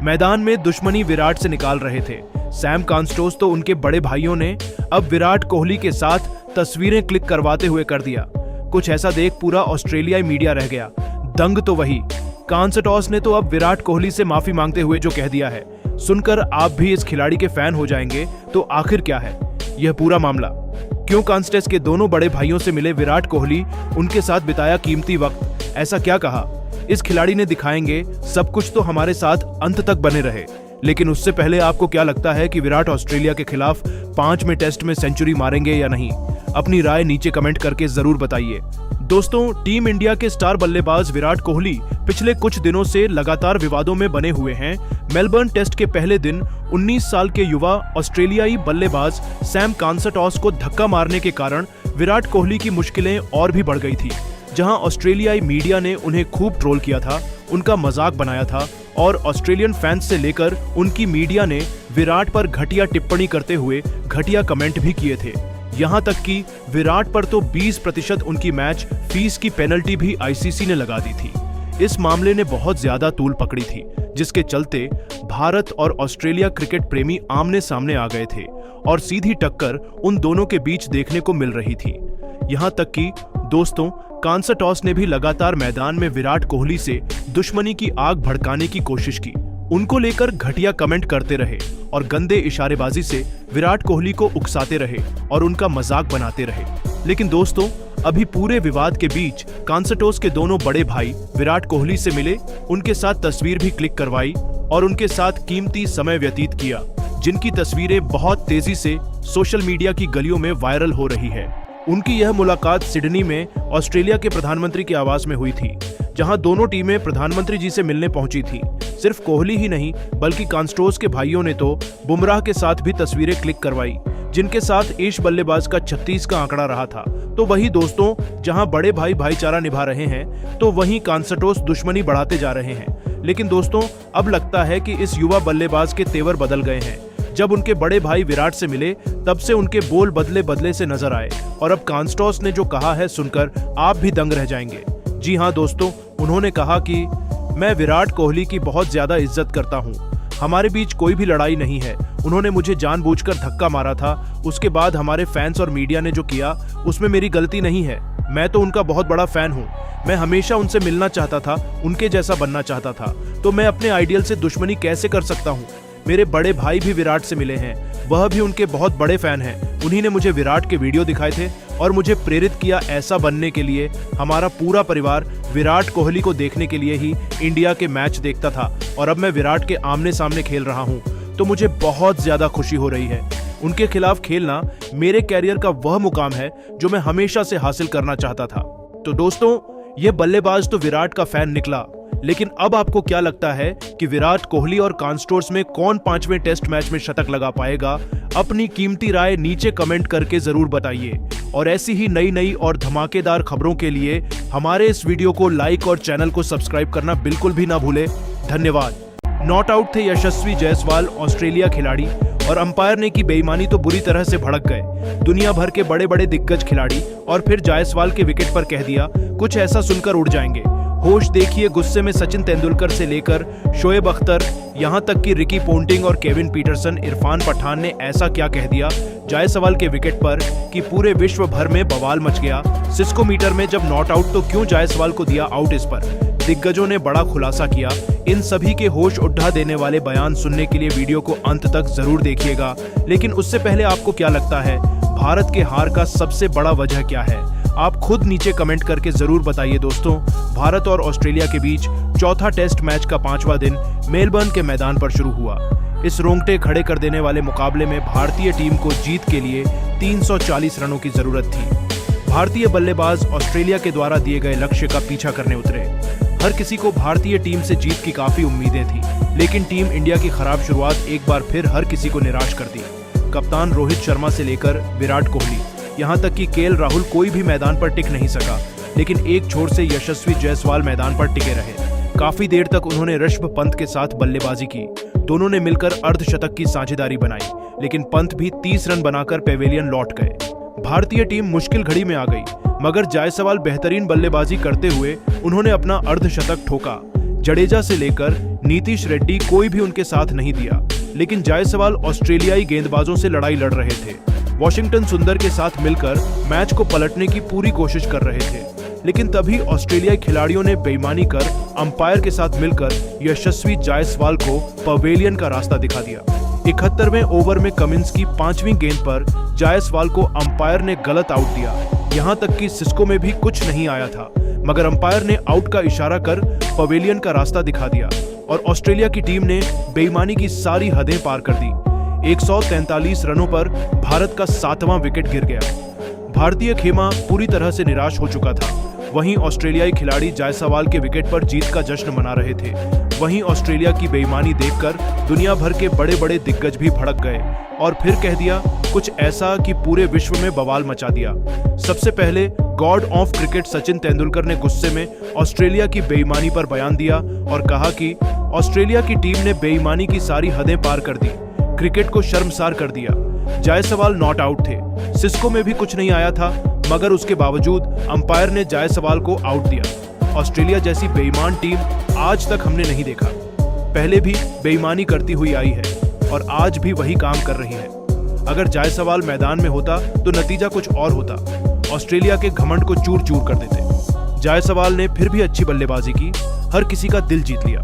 मैदान में दुश्मनी विराट से निकाल रहे थे। सैम कांस्टोस तो उनके बड़े भाइयों ने अब विराट कोहली के साथ तस्वीरें क्लिक करवाते हुए कर दिया। कुछ ऐसा देख पूरा ऑस्ट्रेलियाई मीडिया रह गया दंग। तो वही कांस्टोस ने तो अब विराट कोहली से माफी मांगते हुए जो कह दिया है, सुनकर आप भी इस खिलाड़ी के फैन हो जाएंगे। तो आखिर क्या है यह पूरा मामला? क्यों कांस्टेस के दोनों बड़े भाइयों से मिले विराट कोहली, उनके साथ बिताया कीमती वक्त, ऐसा क्या कहा इस खिलाड़ी ने? दिखाएंगे सब कुछ, तो हमारे साथ अंत तक बने रहे। लेकिन उससे पहले आपको क्या लगता है कि विराट ऑस्ट्रेलिया के खिलाफ 5वें टेस्ट में सेंचुरी मारेंगे या नहीं? अपनी राय नीचे कमेंट करके जरूर बताइए। दोस्तों, टीम इंडिया के स्टार बल्लेबाज विराट कोहली पिछले कुछ दिनों से लगातार विवादों में बने हुए हैं। मेलबर्न टेस्ट के पहले दिन 19 साल के युवा ऑस्ट्रेलियाई बल्लेबाज सैम कांस्टोस को धक्का मारने के कारण विराट कोहली की मुश्किलें और भी बढ़ गई थी। जहां ऑस्ट्रेलियाई मीडिया ने उन्हें खूब ट्रोल किया था, उनका मजाक बनाया था और ऑस्ट्रेलियन फैंस से लेकर उनकी मीडिया ने विराट पर घटिया टिप्पणी करते हुए घटिया कमेंट भी किए थे। यहां तक कि विराट पर तो 20% उनकी मैच फीस की पेनल्टी भी आईसीसी ने लगा दी थी। इस मामले ने बहुत ज्यादा तूल पकड़ी थी, जिसके चलते भारत और ऑस्ट्रेलिया क्रिकेट प्रेमी आमने सामने आ गए थे और सीधी टक्कर उन दोनों के बीच देखने को मिल रही थी। यहां तक कि दोस्तों, कांस्टोस ने भी लगातार मैदान में विराट कोहली से दुश्मनी की आग भड़काने की कोशिश की, उनको लेकर घटिया कमेंट करते रहे और गंदे इशारेबाजी से विराट कोहली को उकसाते रहे और उनका मजाक बनाते रहे। लेकिन दोस्तों, अभी पूरे विवाद के बीच कांस्टोस के दोनों बड़े भाई विराट कोहली से मिले, उनके साथ तस्वीर भी क्लिक करवाई और उनके साथ कीमती समय व्यतीत किया, जिनकी तस्वीरें बहुत तेजी से सोशल मीडिया की गलियों में वायरल हो रही है। उनकी यह मुलाकात सिडनी में ऑस्ट्रेलिया के प्रधानमंत्री के आवास में हुई थी, जहां दोनों टीमें प्रधानमंत्री जी से मिलने पहुंची थी। सिर्फ कोहली ही नहीं, बल्कि कांस्टोस के भाइयों ने तो बुमराह के साथ भी तस्वीरें क्लिक करवाई, जिनके साथ एश बल्लेबाज का 36 का आंकड़ा रहा था। तो वही दोस्तों, जहां बड़े भाई भाईचारा निभा रहे हैं, तो वहीं कांस्टोस दुश्मनी बढ़ाते जा रहे हैं। लेकिन दोस्तों, अब लगता है कि इस युवा बल्लेबाज के तेवर बदल गए हैं। जब उनके बड़े भाई विराट से मिले, तब से उनके बोल बदले बदले से नजर आए और अब कांस्टोस ने जो कहा है सुनकर आप भी दंग रह जाएंगे। जी हाँ दोस्तों, उन्होंने कहा कि मैं विराट कोहली की बहुत ज्यादा इज्जत करता हूँ, हमारे बीच कोई भी लड़ाई नहीं है। उन्होंने मुझे जानबूझकर धक्का मारा था, उसके बाद हमारे फैंस और मीडिया ने जो किया उसमें मेरी गलती नहीं है। मैं तो उनका बहुत बड़ा फैन हूँ, मैं हमेशा उनसे मिलना चाहता था, उनके जैसा बनना चाहता था, तो मैं अपने आइडियल से दुश्मनी कैसे कर सकता हूँ? मेरे बड़े भाई भी विराट से मिले हैं, वह भी उनके बहुत बड़े फैन हैं। उन्हीं ने मुझे विराट के वीडियो दिखाए थे और मुझे प्रेरित किया ऐसा बनने के लिए। हमारा पूरा परिवार विराट कोहली को देखने के लिए ही इंडिया के मैच देखता था और अब मैं विराट के आमने सामने खेल रहा हूँ, तो मुझे बहुत ज्यादा खुशी हो रही है। उनके खिलाफ खेलना मेरे कैरियर का वह मुकाम है जो मैं हमेशा से हासिल करना चाहता था। तो दोस्तों, यह बल्लेबाज तो विराट का फैन निकला, लेकिन अब आपको क्या लगता है कि विराट कोहली और कांस्टोस में कौन 5वें टेस्ट मैच में शतक लगा पाएगा? अपनी कीमती राय नीचे कमेंट करके जरूर बताइए और ऐसी ही नई और धमाकेदार खबरों के लिए हमारे इस वीडियो को लाइक और चैनल को सब्सक्राइब करना बिल्कुल भी ना भूले। धन्यवाद। नॉट आउट थे यशस्वी जायसवाल, ऑस्ट्रेलिया खिलाड़ी, और अंपायर ने की बेईमानी तो बुरी तरह से भड़क गए दुनिया भर के बड़े बड़े दिग्गज खिलाड़ी, और फिर जायसवाल के विकेट पर कह दिया कुछ ऐसा सुनकर उड़ जाएंगे। होश देखिए गुस्से में सचिन तेंदुलकर से लेकर शोएब अख्तर, यहां तक कि रिकी पोंटिंग और केविन पीटरसन, इरफान पठान ने ऐसा क्या कह दिया जायसवाल के विकेट पर कि पूरे विश्व भर में बवाल मच गया। सिस्को मीटर में जब नॉट आउट तो क्यों जायसवाल को दिया आउट? इस पर दिग्गजों ने बड़ा खुलासा किया। इन सभी के होश उठा देने वाले बयान सुनने के लिए वीडियो को अंत तक जरूर देखिएगा। लेकिन उससे पहले आपको क्या लगता है, भारत के हार का सबसे बड़ा वजह क्या है? आप खुद नीचे कमेंट करके जरूर बताइए। दोस्तों, भारत और ऑस्ट्रेलिया के बीच चौथा टेस्ट मैच का 5वां दिन मेलबर्न के मैदान पर शुरू हुआ। इस रोंगटे खड़े कर देने वाले मुकाबले में भारतीय टीम को जीत के लिए 340 रनों की जरूरत थी। भारतीय बल्लेबाज ऑस्ट्रेलिया के द्वारा दिए गए लक्ष्य का पीछा करने उतरे। हर किसी को भारतीय टीम से जीत की काफी उम्मीदें थी, लेकिन टीम इंडिया की खराब शुरुआत एक बार फिर हर किसी को निराश कर दी। कप्तान रोहित शर्मा से लेकर विराट कोहली, यहां तक कि केएल राहुल कोई भी मैदान पर टिक नहीं सका, लेकिन एक छोर से यशस्वी जायसवाल मैदान पर टिके रहे। काफी देर तक उन्होंने ऋषभ पंत के साथ बल्लेबाजी की। दोनों ने मिलकर अर्धशतक की साझेदारी बनाई, लेकिन पंत भी 30 रन बनाकर पेवेलियन लौट गए। भारतीय टीम मुश्किल घड़ी में आ गई, मगर जायसवाल बेहतरीन बल्लेबाजी करते हुए उन्होंने अपना अर्धशतक ठोका। जडेजा से लेकर नीतीश रेड्डी कोई भी उनके साथ नहीं दिया, लेकिन जायसवाल ऑस्ट्रेलियाई गेंदबाजों से लड़ाई लड़ रहे थे। वॉशिंगटन सुंदर के साथ मिलकर मैच को पलटने की पूरी कोशिश कर रहे थे, लेकिन तभी ऑस्ट्रेलियाई खिलाड़ियों ने बेईमानी कर अंपायर के साथ मिलकर यशस्वी जायसवाल को पवेलियन का रास्ता दिखा दिया। 71वें ओवर में कमिंस की 5वीं गेंद पर जायसवाल को अंपायर ने गलत आउट दिया। यहां तक कि सिस्को में भी कुछ नहीं आया था, मगर अंपायर ने आउट का इशारा कर पवेलियन का रास्ता दिखा दिया और ऑस्ट्रेलिया की टीम ने बेईमानी की सारी हदें पार कर दी। 143 रनों पर भारत का 7वां विकेट गिर गया। भारतीय खेमा पूरी तरह से निराश हो चुका था। वहीं ऑस्ट्रेलियाई खिलाड़ी जायसवाल के विकेट पर जीत का जश्न मना रहे थे। वहीं ऑस्ट्रेलिया की बेईमानी देखकर दुनिया भर के बड़े बड़े दिग्गज भी भड़क गए और फिर कह दिया कुछ ऐसा कि पूरे विश्व में बवाल मचा दिया। सबसे पहले God of cricket Sachin Tendulkar ने गुस्से में ऑस्ट्रेलिया की बेईमानी पर बयान दिया और कहा कि ऑस्ट्रेलिया की टीम ने बेईमानी की सारी हदें पार कर दी, क्रिकेट को शर्मसार कर दिया। जायसवाल नॉट आउट थे, सिस्को में भी कुछ नहीं आया था, मगर उसके बावजूद अंपायर ने जायसवाल को आउट दिया। ऑस्ट्रेलिया जैसी बेईमान टीम आज तक हमने नहीं देखा। पहले भी बेईमानी करती हुई आई है और आज भी वही काम कर रही है। अगर जायसवाल मैदान में होता तो नतीजा कुछ और होता। ऑस्ट्रेलिया के घमंड को चूर चूर कर देते। जायसवाल ने फिर भी अच्छी बल्लेबाजी की, हर किसी का दिल जीत लिया।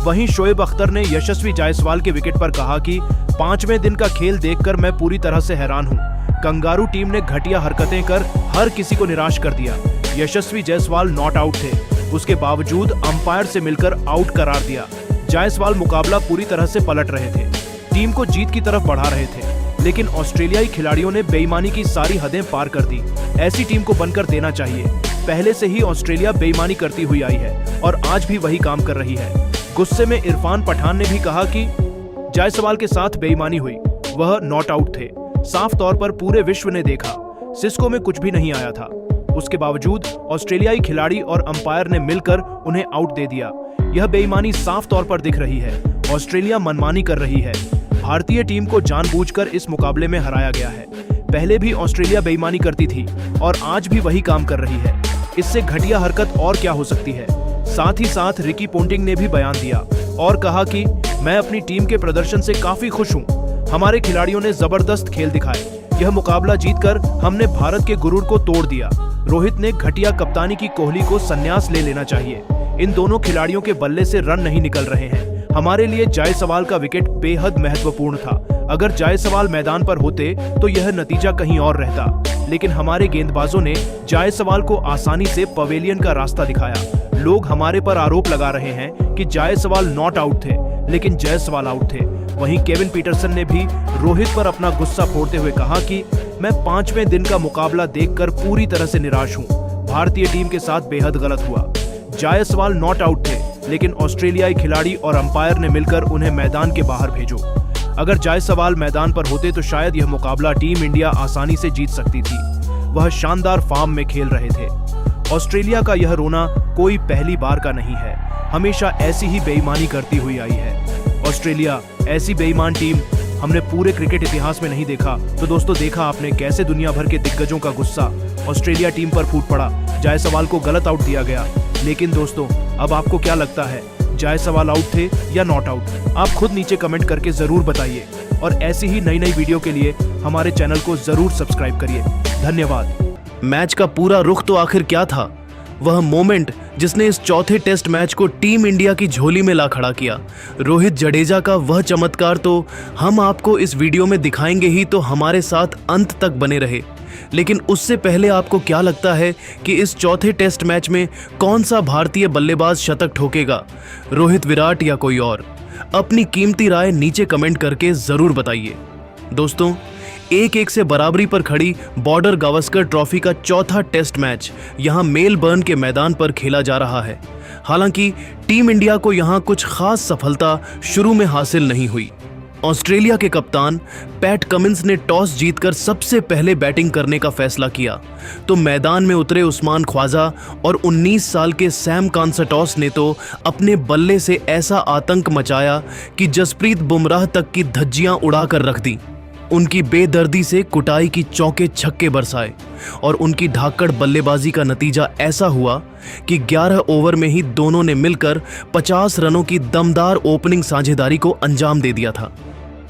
वहीं शोएब अख्तर ने यशस्वी जायसवाल के विकेट पर कहा कि 5वें दिन का खेल देखकर मैं पूरी तरह से हैरान हूं। कंगारू टीम ने घटिया हरकतें कर हर किसी को निराश कर दिया। यशस्वी जायसवाल नॉट आउट थे, उसके बावजूद अंपायर से मिलकर आउट करार दिया। जायसवाल मुकाबला पूरी तरह से पलट रहे थे, टीम को जीत की तरफ बढ़ा रहे थे, लेकिन ऑस्ट्रेलियाई खिलाड़ियों ने बेईमानी की सारी हदें पार कर दी। ऐसी टीम को बनकर देना चाहिए। पहले से ही ऑस्ट्रेलिया बेईमानी करती हुई आई है और आज भी वही काम कर रही है। गुस्से में इरफान पठान ने भी कहा कि जायसवाल के साथ बेईमानी हुई, वह नॉट आउट थे। साफ तौर पर पूरे विश्व ने देखा, सिस्को में कुछ भी नहीं आया था। उसके बावजूद ऑस्ट्रेलियाई खिलाड़ी और अंपायर ने मिलकर उन्हें आउट दे दिया। यह बेईमानी साफ तौर पर दिख रही है। ऑस्ट्रेलिया मनमानी कर रही है। भारतीय टीम को जानबूझकर इस मुकाबले में हराया गया है। पहले भी ऑस्ट्रेलिया बेईमानी करती थी और आज भी वही काम कर रही है। इससे घटिया हरकत और क्या हो सकती है। साथ ही साथ रिकी पोंटिंग ने भी बयान दिया और कहा कि मैं अपनी टीम के प्रदर्शन से काफी खुश हूं। हमारे खिलाड़ियों ने जबरदस्त खेल दिखाए। यह मुकाबला जीतकर हमने भारत के गुरूर को तोड़ दिया। रोहित ने घटिया कप्तानी की कोहली को संन्यास ले लेना चाहिए। इन दोनों खिलाड़ियों के बल्ले से रन नहीं निकल रहे हैं। हमारे लिए जायसवाल का विकेट बेहद महत्वपूर्ण था। अगर जायसवाल मैदान पर होते तो यह नतीजा कहीं और रहता, लेकिन हमारे गेंदबाजों ने जायसवाल को आसानी से पवेलियन का रास्ता दिखाया। लोग हमारे पर आरोप लगा रहे हैं कि जायसवाल नॉट आउट थे, लेकिन जायसवाल आउट थे। वहीं केविन पीटरसन ने भी रोहित पर अपना गुस्सा फोड़ते हुए कहा कि मैं 5वें दिन का मुकाबला देखकर पूरी तरह से निराश हूं। भारतीय टीम के साथ बेहद गलत हुआ। जायसवाल नॉट आउट थे, लेकिन ऑस्ट्रेलियाई खिलाड़ी और अंपायर ने मिलकर उन्हें मैदान के बाहर भेजो। अगर जायसवाल मैदान पर होते तो शायद यह मुकाबला टीम इंडिया आसानी से जीत सकती थी। वह शानदार फॉर्म में खेल रहे थे। ऑस्ट्रेलिया का यह रोना कोई पहली बार का नहीं है, हमेशा ऐसी ही बेईमानी करती हुई आई है। ऑस्ट्रेलिया ऐसी बेईमान टीम हमने पूरे क्रिकेट इतिहास में नहीं देखा। तो दोस्तों, देखा आपने कैसे दुनिया भर के दिग्गजों का गुस्सा ऑस्ट्रेलिया टीम पर फूट पड़ा। जायसवाल को गलत आउट दिया गया, लेकिन दोस्तों अब आपको क्या लगता है, जायसवाल आउट थे या नॉट आउट? आप खुद नीचे कमेंट करके जरूर बताइए और ऐसी ही नई नई वीडियो के लिए हमारे चैनल को जरूर सब्सक्राइब करिए। धन्यवाद। मैच का पूरा रुख तो आखिर क्या था? वह मोमेंट जिसने इस चौथे टेस्ट मैच को टीम इंडिया की झोली में ला खड़ा किया। रोहित जडेजा का वह चमत्कार तो हम आपको इस वीडियो में दिखाएंगे ही, तो हमारे साथ अंत तक बने रहे। लेकिन उससे पहले आपको क्या लगता है कि इस चौथे टेस्ट मैच में कौन सा भारतीय बल्लेबाज शतक ठोकेगा, रोहित, विराट या कोई और? अपनी कीमती राय नीचे कमेंट करके जरूर बताइए। दोस्तों, 1-1 से बराबरी पर खड़ी बॉर्डर गावस्कर ट्रॉफी का चौथा टेस्ट मैच यहां मेलबर्न के मैदान पर खेला जा रहा है। हालांकि टीम इंडिया को यहां कुछ खास सफलता शुरू में हासिल नहीं हुई। ऑस्ट्रेलिया के कप्तान पैट कमिंस ने टॉस जीतकर सबसे पहले बैटिंग करने का फैसला किया, तो मैदान में उतरे उस्मान ख्वाजा और 19 साल के सैम कॉन्सर्टॉस ने तो अपने बल्ले से ऐसा आतंक मचाया कि जसप्रीत बुमराह तक की धज्जियां उड़ाकर रख दी। उनकी बेदर्दी से कुटाई की चौके छक्के बरसाए। और उनकी धाकड़ बल्लेबाजी का नतीजा ऐसा हुआ कि 11 ओवर में ही दोनों ने मिलकर 50 रनों की दमदार ओपनिंग साझेदारी को अंजाम दे दिया था।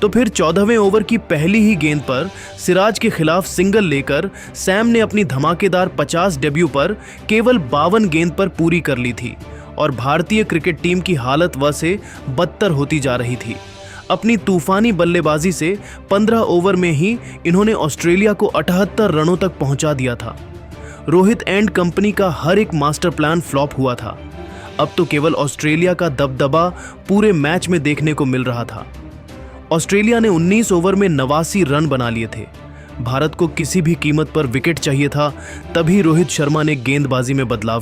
तो फिर 14वें ओवर की पहली ही गेंद पर सिराज के खिलाफ सिंगल लेकर सैम ने अपनी धमाकेदार 50 डेब्यू पर केवल 52 गेंद पर पूरी कर ली थी और भारतीय क्रिकेट टीम की हालत वह से बदतर होती जा रही थी। अपनी तूफानी बल्लेबाजी से 15 ओवर में ही इन्होंने ऑस्ट्रेलिया को 78 रनों तक पहुंचा दिया था। रोहित एंड कंपनी का हर एक मास्टर प्लान फ्लॉप हुआ था। अब तो केवल ऑस्ट्रेलिया का दबदबा पूरे मैच में देखने को मिल रहा था। ऑस्ट्रेलिया ने 19 ओवर में 89 रन बना लिए थे। भारत को किसी भी कीमत पर विकेट चाहिए था, तभी रोहित शर्मा ने गेंदबाजी में बदलाव